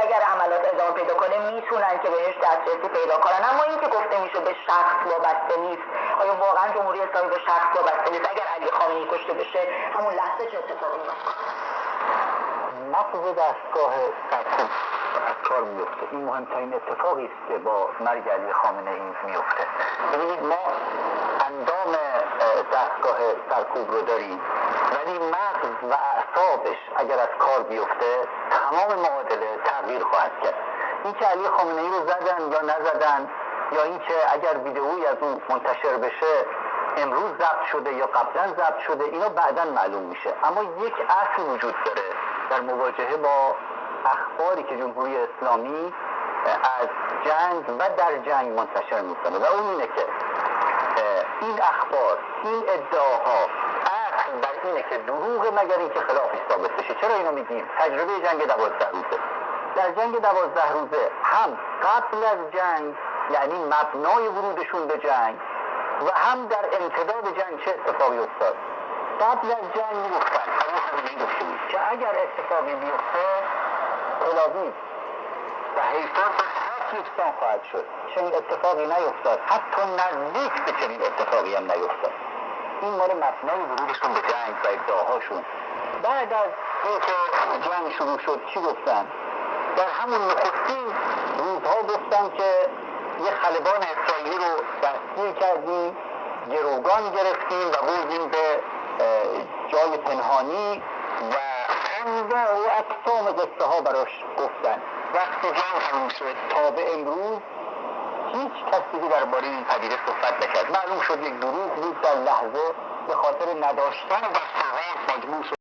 اگر عملیات ادامه پیدا کنه میتونن که بهش دسترسی پیدا کنن. اما این که گفته میشه به شخص وابسته نیست، آیا واقعا جمهوری اسلامی به شخص وابسته نیست؟ اگر علی خامنه‌ای کشته بشه همون لحظه چه اتفاقی میفته؟ نقض دستگاه سرکوب از کار میفته. این مهمترین اتفاقی است که با مرگ علی خامنه‌ای میفته. ببینید ما اندام دستگاه سرکوب رو داریم، ولی مغز و اعصابش اگر از کار بیفته تمام معادله تغییر خواهد کرد. این که علی خامنه‌ای رو زدن یا نزدن، یا این که اگر ویدئویی از اون منتشر بشه امروز ضبط شده یا قبلا ضبط شده، اینا بعداً معلوم میشه. اما یک اصل وجود داره در مواجهه با اخباری که جمهوری اسلامی از جنگ و در جنگ منتشر میکنه، و اون اینه که این اخبار، این ادعاها اصل بر اینه که دروغه مگر اینکه خلافش ثابت بشه. چرا اینو میگیم؟ تجربه جنگ 12 روزه. در جنگ 12 روزه هم قبل از جنگ، یعنی مبنای ورودشون به جنگ، و هم در امتداد جنگ چه اتفاقی افتاد. قبل از جنگ میگفتن که اگر اتفاقی بیفته تل-آویو و حیفا یکسان خواهد شد. چنین اتفاقی نیفتاد، حتی نزدیک به چنین اتفاقی هم نیفتاد. این مال مبنای ورودشون به جنگ و ادعاهاشون. بعد از اینکه جنگ شروع شد چی گفتن؟ در همون نخستین روزها گفتن که یه خلبان اسرائیلی رو دستگیر کردیم، گروگان گرفتیم و بردیم به جای پنهانی و انواع و اقسام قصه ها براش گفتن. وقتی جنگ تموم شد تا به امروز هیچ کسی درباره این پدیده صحبت نکرد. معلوم شد یک دروغ بود در لحظه، به خاطر نداشتن دستاورد مجبور شد